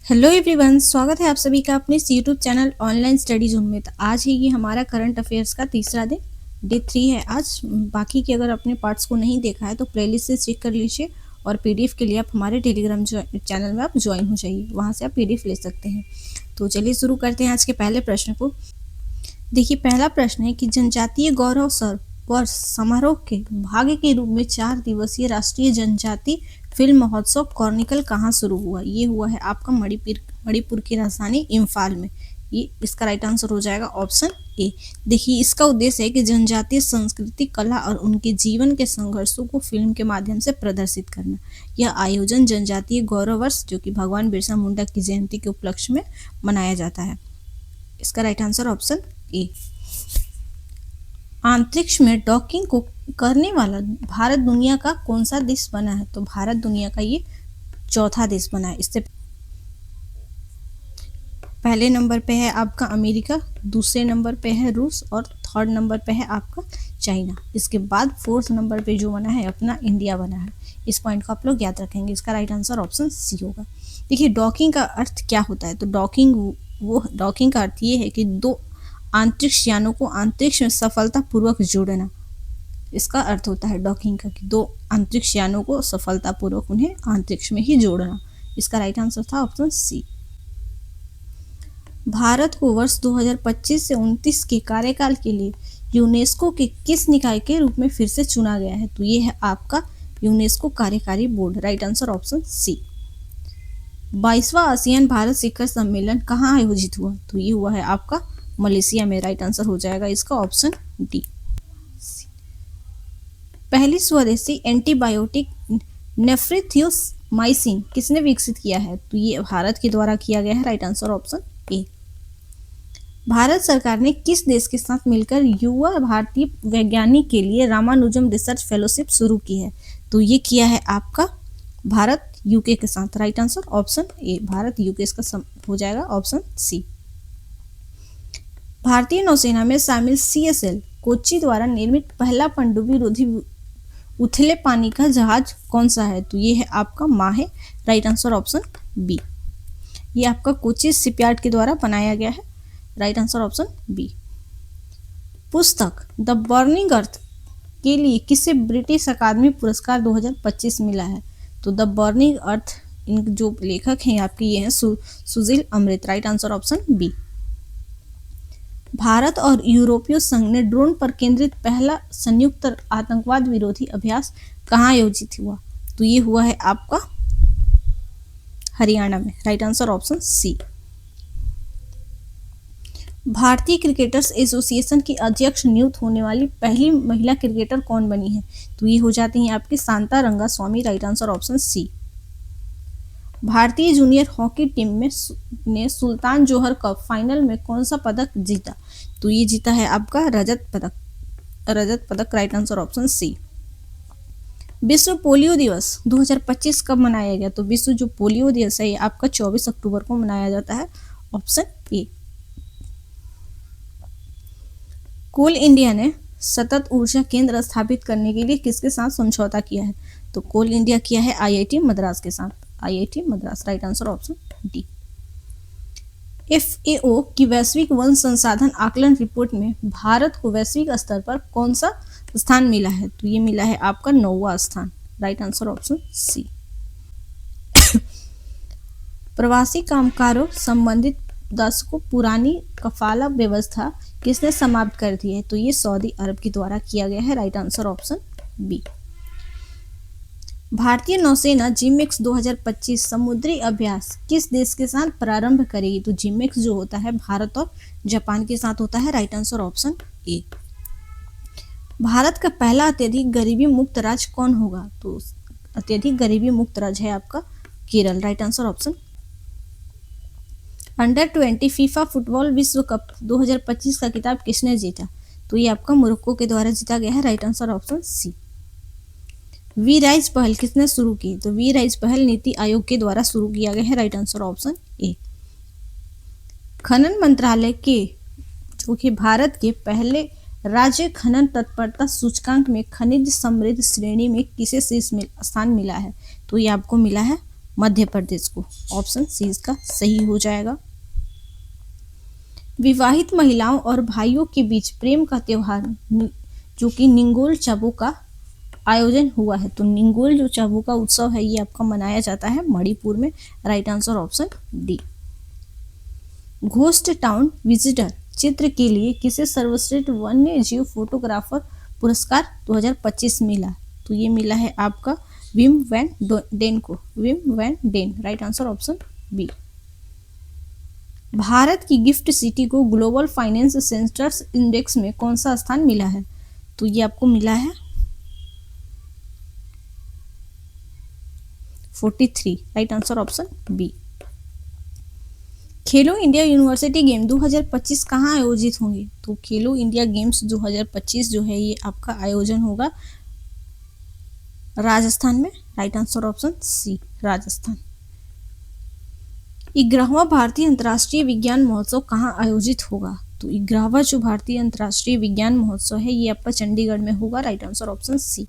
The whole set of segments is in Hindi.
हेलो एवरीवन, स्वागत है आप सभी का अपने YouTube channel online study zone में। तो आज है ये हमारा करंट अफेयर्स का तीसरा दिन, डे 3 है आज। बाकी के अगर अपने पार्ट्स को नहीं देखा है तो प्लेलिस्ट से चेक कर लीजिए और पीडीएफ के लिए आप हमारे टेलीग्राम चैनल में आप ज्वाइन हो जाइए, वहाँ से आप पीडीएफ ले सकते हैं। तो चलिए शुरू करते हैं आज के पहले प्रश्न को। देखिए, पहला प्रश्न है कि जनजातीय गौरव वर्ष समारोह के भाग्य के रूप में 4 दिवसीय राष्ट्रीय जनजाति फिल्म महोत्सव कॉर्निकल कहाँ शुरू हुआ। ये हुआ है आपका मणिपुर की राजधानी इम्फाल में। ये इसका राइट आंसर हो जाएगा ऑप्शन ए। देखिए, इसका उद्देश्य है कि जनजातीय संस्कृति, कला और उनके जीवन के संघर्षों को फिल्म के माध्यम से प्रदर्शित करना। यह आयोजन जनजातीय गौरव वर्ष जो कि भगवान बिरसा मुंडा की जयंती के उपलक्ष्य में मनाया जाता है। इसका राइट आंसर ऑप्शन ए। अंतरिक्ष में डॉकिंग को करने वाला भारत दुनिया का कौन सा देश बना है। तो भारत दुनिया का ये चौथा देश बना है। इससे पहले नंबर पे है आपका अमेरिका, दूसरे नंबर पे है रूस और थर्ड नंबर पे है आपका चाइना। इसके बाद फोर्थ नंबर पे जो बना है अपना इंडिया बना है। इस पॉइंट को आप लोग याद रखेंगे। इसका राइट आंसर ऑप्शन सी होगा। देखिए, डॉकिंग का अर्थ क्या होता है। तो डॉकिंग का अर्थ ये है कि दो अंतरिक्ष यानों को अंतरिक्ष में सफलतापूर्वक जोड़ना। इसका अर्थ होता है डॉकिंग का कि दो अंतरिक्ष यानों को सफलतापूर्वक उन्हें अंतरिक्ष में ही जोड़ना। इसका राइट आंसर था ऑप्शन सी। भारत को वर्ष 2025 से 29 के कार्यकाल के लिए यूनेस्को के किस निकाय के रूप में फिर से चुना गया है। तो ये है आपका यूनेस्को कार्यकारी board. Right answer option C. 22वां आसियान भारत शिखर सम्मेलन कहाँ आयोजित हुआ। तो ये हुआ है आपका मलेशिया में। राइट आंसर हो जाएगा इसका ऑप्शन डी। पहली स्वदेशी एंटीबायोटिक नेफ्रिथियोमाइसिन किसने विकसित किया है। तो ये भारत के द्वारा किया गया है। राइट आंसर ऑप्शन ए। भारत सरकार ने किस देश के साथ मिलकर युवा भारतीय वैज्ञानिक के लिए रामानुजम रिसर्च फेलोशिप शुरू की है। तो ये किया है आपका भारत यूके के साथ। राइट आंसर ऑप्शन ए। भारत यूके इसका हो जाएगा ऑप्शन सी। भारतीय नौसेना में शामिल CSL कोच्चि द्वारा निर्मित पहला पनडुब्बी रोधी उथले पानी का जहाज कौन सा है। तो ये है आपका Mahe. Right answer option B. ये आपका कोच्चि शिपयार्ड के द्वारा बनाया गया है। Right answer option B. पुस्तक द बर्निंग अर्थ के लिए किसे ब्रिटिश अकादमी पुरस्कार 2025 मिला है। तो द बर्निंग अर्थ इन जो लेखक हैं आपके ये हैं Sushil Amrit. Right answer option B. Bharat और यूरोपीय संघ ने ड्रोन पर केंद्रित पहला संयुक्त आतंकवाद विरोधी अभ्यास कहाँ आयोजित हुआ। तो ये हुआ है आपका हरियाणा में। Right answer option C. भारतीय क्रिकेटर्स एसोसिएशन की अध्यक्ष नियुक्त होने वाली पहली महिला क्रिकेटर कौन बनी है। तो ये हो जाती हैं आपकी Shanta Rangaswamy. Right answer option C. भारतीय जूनियर हॉकी टीम ने सुल्तान जोहर कप फाइनल में कौन सा पदक जीता। तो ये जीता है आपका रजत पदक। Right answer option C. विश्व पोलियो दिवस 2025 कब मनाया गया। तो विश्व जो पोलियो दिवस है ये आपका 24 अक्टूबर को मनाया जाता है। Option A. कोल इंडिया ने सतत ऊर्जा केंद्र स्थापित करने के लिए किसके साथ समझौता किया है। तो कोल इंडिया किया है IIT मद्रास के साथ। IIT Madras. Right answer option D. FAO की वैश्विक वन संसाधन आकलन रिपोर्ट में भारत को वैश्विक स्तर पर कौन सा स्थान मिला है। तो ये मिला है आपका 9वां स्थान। Right answer option C. प्रवासी कामगारों संबंधित दशकों पुरानी कफाला व्यवस्था किसने समाप्त कर दी है। तो ये सऊदी अरब के द्वारा किया गया है। Right answer option B. भारतीय नौसेना जिमेक्स 2025 समुद्री अभ्यास किस देश के साथ प्रारंभ करेगी। तो जिमेक्स जो होता है भारत और जापान के साथ होता है। राइट आंसर ऑप्शन ए। भारत का पहला अत्यधिक गरीबी मुक्त राज्य कौन होगा। तो अत्यधिक गरीबी मुक्त राज्य है आपका Kerala. Right answer option. Under twenty FIFA football विश्व कप 2025 का खिताब किसने जीता। तो ये आपका मोरक्को के द्वारा जीता गया है। Right answer option C. We rise पहल किसने शुरू की। तो वी राइज पहल नीति आयोग के द्वारा शुरू किया गया है। राइट आंसर ऑप्शन ए। खनन मंत्रालय के जो कि भारत के पहले राज्य खनन तत्परता सूचकांक में खनिज समृद्ध श्रेणी में किसे शीर्ष स्थान मिला है। तो ये आपको मिला है मध्य प्रदेश को। ऑप्शन सी इसका सही हो जाएगा। विवाहित महिलाओं और भाइयों के बीच प्रेम का त्योहार जो कि निंगोल चाबू का आयोजन हुआ है, तो निंगोल जो चाबू का उत्सव है ये आपका मनाया जाता है मणिपुर में। Right answer option D. Ghost town visitor चित्र के लिए किसे सर्वश्रेष्ठ वन्य जीव फोटोग्राफर पुरस्कार 2025 मिला? तो ये मिला है आपका विम वैन डेन को। Wim van Den. Right answer option B. भारत की गिफ्ट सिटी को ग्लोबल फाइनेंस सेंटर्स इंडेक्स में कौन सा स्थान मिला है? तो ये आपको मिला है 43। Right answer option B. Khelo India university game 2025 कहाँ आयोजित होंगे? तो खेलो इंडिया गेम्स 2025 जो है ये आपका आयोजन होगा राजस्थान में। Right answer option C Rajasthan. 11वां भारतीय अंतर्राष्ट्रीय विज्ञान महोत्सव कहाँ आयोजित होगा? तो 11वां जो भारतीय अंतर्राष्ट्रीय विज्ञान महोत्सव है ये आपका चंडीगढ़ में होगा। Right answer option C.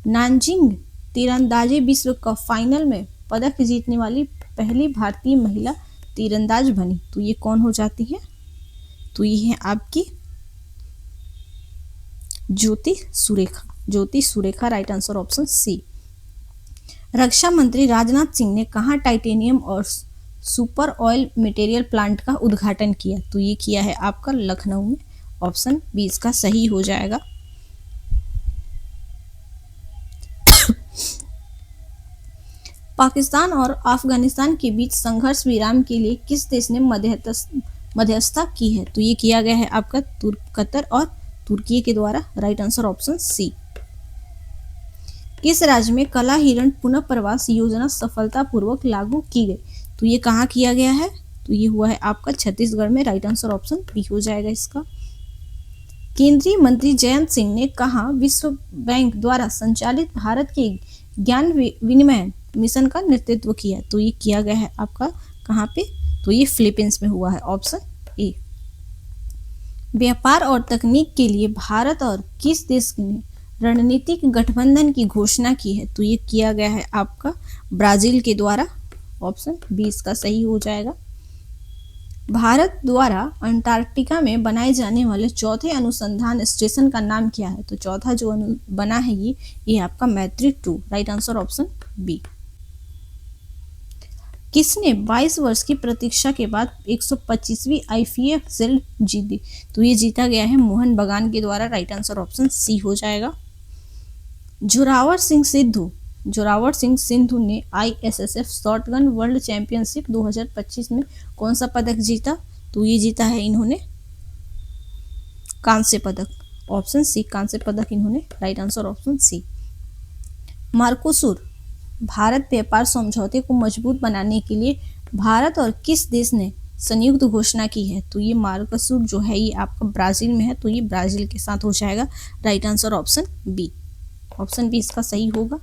Nanjing तीरंदाजी विश्व कप फाइनल में पदक जीतने वाली पहली भारतीय महिला तीरंदाज बनी, तो ये कौन हो जाती है? तो ये है आपकी Jyoti Surekha. Jyoti Surekha. Right answer option C. रक्षा मंत्री राजनाथ सिंह ने कहाँ टाइटेनियम और सुपर ऑयल मटेरियल प्लांट का उद्घाटन किया? तो ये किया है आपका लखनऊ में। ऑप्शन बी इसका सही हो जाएगा। पाकिस्तान और अफगानिस्तान के बीच संघर्ष विराम के लिए किस देश ने मध्यस्थता की है? तो ये किया गया है आपका कतर और तुर्की के द्वारा। Right answer option C. किस राज्य में कला हिरण पुनः प्रवास योजना सफलतापूर्वक लागू की गई? तो ये कहाँ किया गया है? तो ये हुआ है आपका छत्तीसगढ़ में। राइट आंसर ऑप्शन बी हो जाएगा इसका। केंद्रीय मंत्री जयंत सिंह ने कहा विश्व बैंक द्वारा संचालित भारत के ज्ञान विनिमय मिशन का नेतृत्व किया? तो ये किया गया है आपका कहाँ पे? तो ये फिलीपींस में हुआ है। Option A. व्यापार और तकनीक के लिए भारत और किस देश ने रणनीतिक गठबंधन की घोषणा की है? तो ये किया गया है आपका ब्राजील के द्वारा। ऑप्शन बी इसका सही हो जाएगा। भारत द्वारा अंटार्कटिका में बनाए जाने वाले चौथे अनुसंधान स्टेशन का नाम क्या है? तो चौथा जो बना है ये आपका Maitree 2। Right answer option B. किसने 22 वर्ष की प्रतीक्षा के बाद 125वीं IFF शील्ड जीती? तो ये जीता गया है मोहन बगान के द्वारा। राइट आंसर ऑप्शन सी हो जाएगा। जोरावर सिंह सिंधु ने ISSF शॉटगन वर्ल्ड चैंपियनशिप 2025 में कौन सा पदक जीता? तो ये जीता है इन्होंने कांस्य पदक। ऑप्शन सी कांस्य पदक इन्होंने। Right answer option C. Mercosur Bharat व्यापार समझौते को मजबूत बनाने के लिए भारत और किस देश ने संयुक्त घोषणा की है? तो ये मार्कोसुर जो है ये आपका ब्राजील में है, तो ये ब्राजील के साथ हो जाएगा। Right answer option B. Option B इसका सही होगा।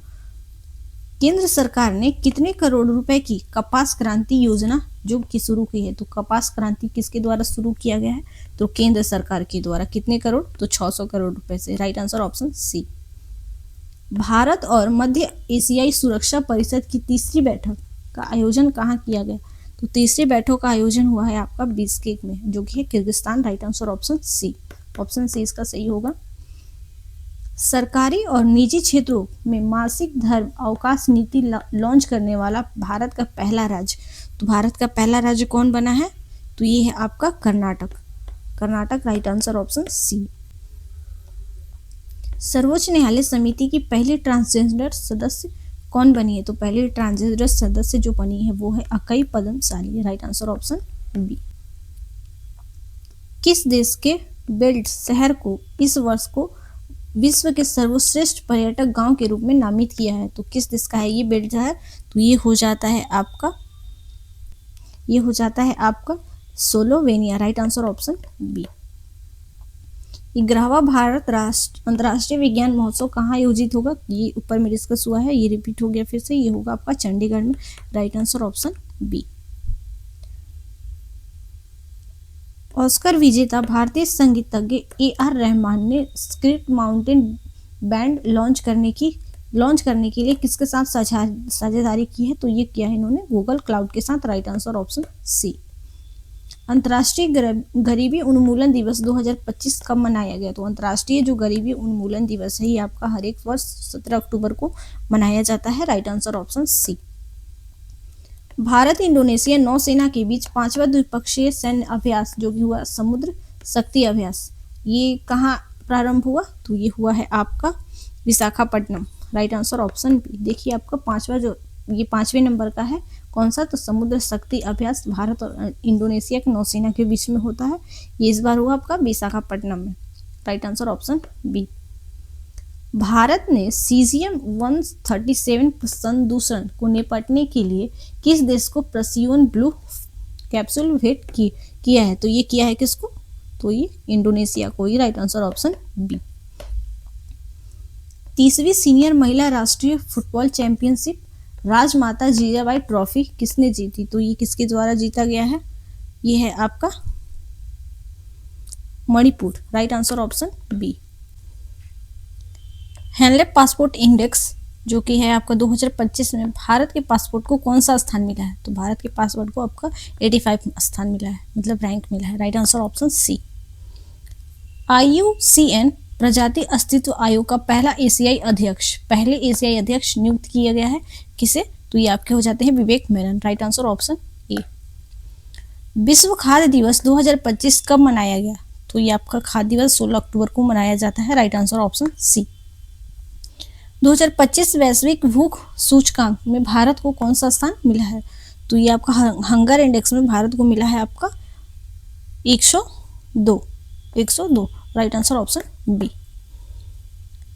केंद्र सरकार ने कितने करोड़ रुपए की कपास क्रांति योजना जो कि शुरू की है? तो कपास क्रांति किसके द्वारा शुरू किया गया है? तो केंद्र सरकार के द्वारा। कितने करोड़? तो 600 करोड़ रुपए से। Right answer option C. Bharat और मध्य एशियाई सुरक्षा परिषद की तीसरी बैठक का आयोजन कहाँ किया गया? तो तीसरी बैठक का आयोजन हुआ है आपका बिश्केक में, जो कि है Kyrgyzstan. Right answer option C. Option C इसका सही होगा। सरकारी और निजी क्षेत्रों में मासिक धर्म अवकाश नीति लॉन्च करने वाला भारत का पहला राज्य। तो भारत का पहला राज्य कौन बना है? तो ये है आपका Karnataka. Right answer option C. सर्वोच्च न्यायालय समिति की पहली ट्रांसजेंडर सदस्य कौन बनी है? तो पहली ट्रांसजेंडर सदस्य जो बनी है वो है Akkai Padmashali. Right answer option B. किस देश के बेल्ट शहर को इस वर्ष को विश्व के सर्वश्रेष्ठ पर्यटक गांव के रूप में नामित किया है? तो किस देश का है ये बेल्ट शहर? तो ये हो जाता है आपका Slovenia. Right answer option B. 11वां भारत अंतर्राष्ट्रीय विज्ञान महोत्सव कहाँ आयोजित होगा? ये ऊपर में डिस्कस हुआ है, ये रिपीट हो गया फिर से। ये होगा आपका चंडीगढ़ में। Right answer option B. Oscar विजेता भारतीय संगीतज्ञ AR रहमान ने स्क्रिप्ट माउंटेन बैंड लॉन्च करने की लॉन्च करने के लिए किसके साथ साझेदारी की है? तो ये किया है इन्होंने गूगल क्लाउड के साथ। Right answer option C. अंतर्राष्ट्रीय गरीबी उन्मूलन दिवस 2025 कब मनाया गया? तो अंतर्राष्ट्रीय जो गरीबी उन्मूलन दिवस है ये आपका हर एक वर्ष 17 अक्टूबर को मनाया जाता है। Right answer option C. Bharat Indonesia नौसेना के बीच 5वां द्विपक्षीय सैन्य अभ्यास जो कि हुआ समुद्र शक्ति अभ्यास, ये कहाँ प्रारंभ हुआ? तो ये हुआ है आपका Visakhapatnam. Right answer option B. देखिए आपका पांचवा जो ये 5वें नंबर का है, कौन सा? तो समुद्र शक्ति अभ्यास भारत और इंडोनेशिया के नौसेना के बीच में होता है। ये इस बार हुआ आपका विशाखापट्टनम में। Right answer option B. Bharat ने सीजियम 137 संदूषण को निपटने के लिए किस देश को प्रसीवन ब्लू कैप्सूल भेंट किया है? तो ये किया है किसको? तो ये इंडोनेशिया को ही। Right answer option B. 30वीं सीनियर महिला राष्ट्रीय football championship Rajmata Jijabai trophy किसने जीती? तो ये किसके द्वारा जीता गया है? ये है आपका Manipur. Right answer option B. Henley passport index जो कि है आपका 2025 में भारत के पासपोर्ट को कौन सा स्थान मिला है? तो भारत के पासपोर्ट को आपका 85 स्थान मिला है, मतलब रैंक मिला है। Right answer option C. IUCN प्रजाति अस्तित्व आयोग का पहले एशियाई अध्यक्ष नियुक्त किया गया है किसे? तो ये आपके हो जाते हैं Vivek Menon. Right answer option A. विश्व खाद्य दिवस 2025 कब मनाया गया? तो ये आपका खाद्य दिवस 16 अक्टूबर को मनाया जाता है। राइट आंसर ऑप्शन सी। 2025 वैश्विक भूख सूचकांक में भारत को कौन सा स्थान मिला है? तो ये आपका हंगर इंडेक्स में भारत को मिला है आपका 102। Right answer option B.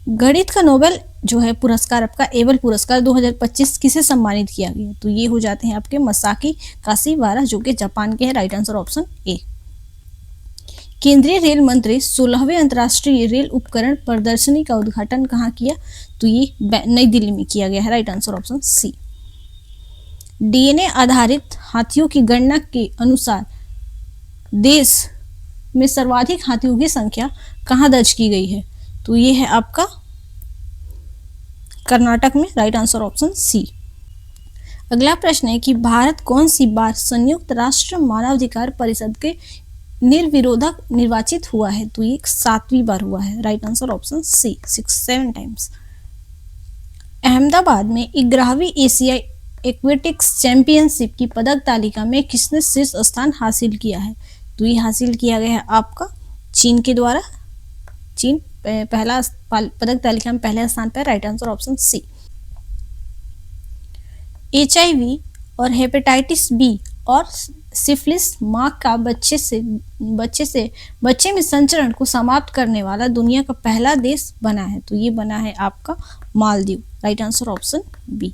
गणित का नोबेल जो है पुरस्कार आपका एबल पुरस्कार 2025 किसे सम्मानित किया गया? तो ये हो जाते हैं आपके मसाकी काशीवारा जो कि जापान के हैं। राइट आंसर ऑप्शन ए। केंद्रीय रेल मंत्री 16वें अंतर्राष्ट्रीय रेल उपकरण प्रदर्शनी का उद्घाटन कहाँ किया? तो ये नई दिल्ली में किया गया है। Right answer option C. DNA आधारित हाथियों की गणना के अनुसार देश में सर्वाधिक हाथियों की संख्या कहाँ दर्ज की गई है? तो ये है आपका कर्नाटक में। Right answer option C. अगला प्रश्न है कि भारत कौन सी बार संयुक्त राष्ट्र मानवाधिकार परिषद के निर्विरोधक निर्वाचित हुआ है? तो ये 7वीं बार हुआ है। Right answer option C, 7 times. Ahmedabad में 11वीं एशियाई एक्वेटिक्स चैंपियनशिप की पदक तालिका में किसने शीर्ष स्थान हासिल किया है? तो ये हासिल किया गया है आपका चीन के द्वारा। चीन पहला पदक तालिका में पहले स्थान पर। Right answer option C. HIV और हेपेटाइटिस बी और सिफिलिस मां का बच्चे में संचरण को समाप्त करने वाला दुनिया का पहला देश बना है? तो ये बना है आपका Maldives. Right answer option B.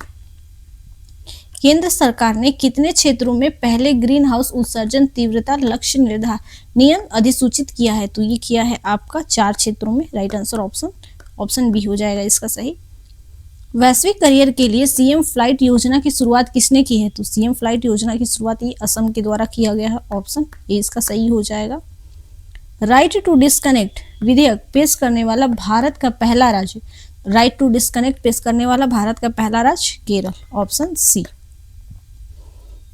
केंद्र सरकार ने कितने क्षेत्रों में पहले ग्रीन हाउस उत्सर्जन तीव्रता लक्ष्य नियम अधिसूचित किया है? तो ये किया है आपका 4 क्षेत्रों में। राइट आंसर ऑप्शन बी हो जाएगा इसका सही। वैश्विक करियर के लिए CM फ्लाइट योजना की शुरुआत किसने की है? तो CM फ्लाइट योजना की शुरुआत ये असम के द्वारा किया गया है। ऑप्शन ए इसका सही हो जाएगा। राइट टू डिस्कनेक्ट विधेयक पेश करने वाला भारत का पहला राज्य? राइट टू डिस्कनेक्ट पेश करने वाला भारत का पहला राज्य Kerala. Option C.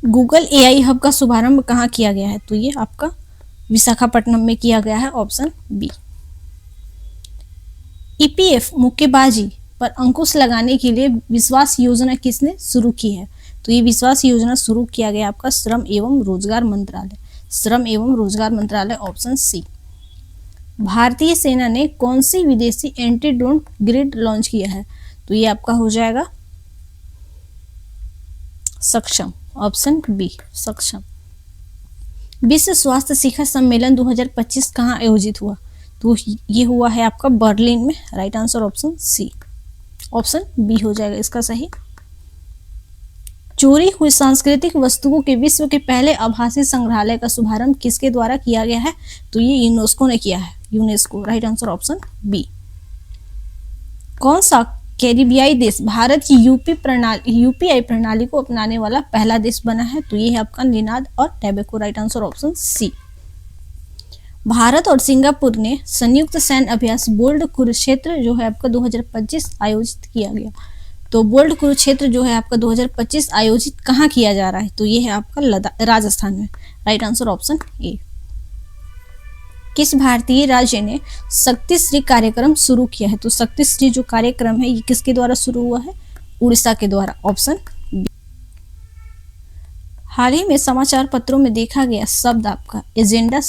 Google AI hub का शुभारंभ कहाँ किया गया है? तो ये आपका विशाखापट्टनम में किया गया है। Option B. EPF मुक्केबाजी पर अंकुश लगाने के लिए विश्वास योजना किसने शुरू की है? तो ये विश्वास योजना शुरू किया गया आपका श्रम एवं रोजगार मंत्रालय। Option C. भारतीय सेना ने कौन सी विदेशी एंटी ड्रोन ग्रिड लॉन्च किया है? तो ये आपका हो जाएगा सक्षम। ऑप्शन बी, सक्षम। विश्व स्वास्थ्य शिखर सम्मेलन 2025 कहाँ आयोजित हुआ? तो ये हुआ है आपका बर्लिन में। Right answer option C, option B हो जाएगा इसका सही। चोरी हुई सांस्कृतिक वस्तुओं के विश्व के पहले आभासी संग्रहालय का शुभारंभ किसके द्वारा किया गया है? तो ये यूनेस्को ने किया है, UNESCO. Right answer option B. कौन सा कैरिबियाई देश भारत की यूपीआई प्रणाली को अपनाने वाला पहला देश बना है? तो ये है आपका निनाद और टैबेको। Right answer option C. Bharat और सिंगापुर ने संयुक्त सैन्य अभ्यास बोल्ड कुरुक्षेत्र जो है आपका 2025 आयोजित किया गया। तो बोल्ड कुरुक्षेत्र जो है आपका 2025 आयोजित कहाँ किया जा रहा है? तो ये है आपका राजस्थान में। राइट आंसर ऑप्शन ए। किस भारतीय राज्य ने शक्तिश्री कार्यक्रम शुरू किया है? तो शक्तिश्री जो कार्यक्रम है ये किसके द्वारा शुरू हुआ है? उड़ीसा के द्वारा। Option B. हाल ही में समाचार पत्रों में देखा गया शब्द आपका एजेंडा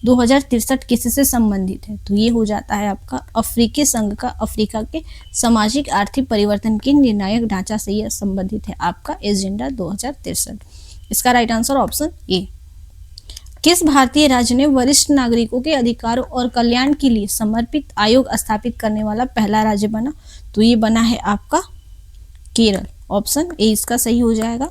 2063 किससे संबंधित है? तो ये हो जाता है आपका अफ्रीकी संघ का अफ्रीका के सामाजिक आर्थिक परिवर्तन के निर्णायक ढांचा से यह संबंधित है आपका एजेंडा 2063। इसका राइट आंसर ऑप्शन ए। किस भारतीय राज्य ने वरिष्ठ नागरिकों के अधिकारों और कल्याण के लिए समर्पित आयोग स्थापित करने वाला पहला राज्य बना? तो ये बना है आपका केरल। ऑप्शन ए इसका सही हो जाएगा।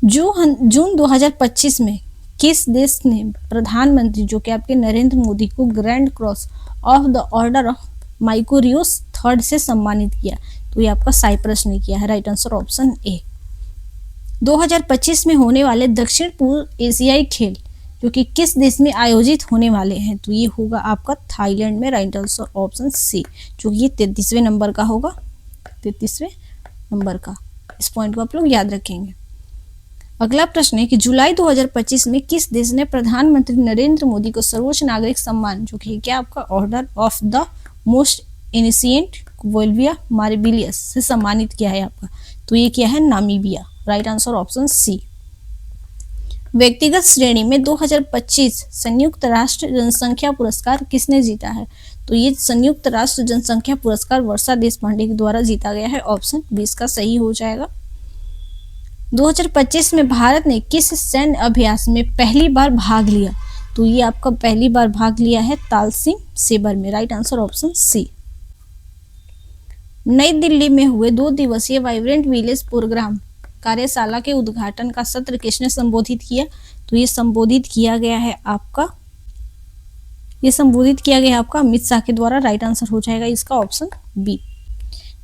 जून 2025 में किस देश ने प्रधानमंत्री जो कि आपके नरेंद्र मोदी को grand cross of the order of Makarios third से सम्मानित किया? तो ये आपका साइप्रस ने किया है। राइट आंसर ऑप्शन ए। 2025 में होने वाले दक्षिण पूर्व एशियाई खेल जो कि किस देश में आयोजित होने वाले हैं? तो ये होगा आपका थाईलैंड में। राइट आंसर ऑप्शन सी, जो कि 33वें नंबर का होगा। 33वें नंबर का, इस पॉइंट को आप लोग याद रखेंगे। अगला प्रश्न है कि जुलाई 2025 में किस देश ने प्रधानमंत्री नरेंद्र मोदी को सर्वोच्च नागरिक सम्मान जो कि क्या आपका order of the most ancient वोल्विया मार्बिलियस से सम्मानित किया है आपका? तो ये क्या है? Namibia. Right answer option C. व्यक्तिगत श्रेणी में 2025 संयुक्त राष्ट्र जनसंख्या पुरस्कार किसने जीता है? तो ये संयुक्त राष्ट्र जनसंख्या पुरस्कार वर्षा देशपांडे के द्वारा जीता गया है। ऑप्शन 20 का सही हो जाएगा। 2025 में भारत ने किस सैन्य अभ्यास में पहली बार भाग लिया? तो ये आपका पहली बार भाग लिया है तालसिम सेबर में। Right answer option C. नई दिल्ली में हुए 2 दिवसीय वाइब्रेंट विलेज प्रोग्राम कार्यशाला के उद्घाटन का सत्र किसने संबोधित किया? तो ये संबोधित किया गया है आपका अमित शाह के द्वारा। राइट आंसर हो जाएगा इसका ऑप्शन बी।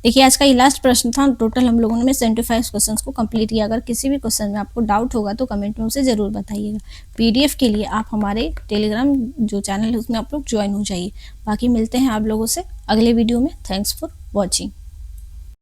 देखिए आज का ये लास्ट प्रश्न था। टोटल हम लोगों ने 75 क्वेश्चंस को कंप्लीट किया। अगर किसी भी क्वेश्चन में आपको डाउट होगा तो कमेंट में उसे जरूर बताइएगा। पीडीएफ के लिए आप हमारे टेलीग्राम जो चैनल है उसमें आप लोग ज्वाइन हो जाइए। बाकी मिलते हैं आप लोगों से अगले वीडियो में। Thanks for watching.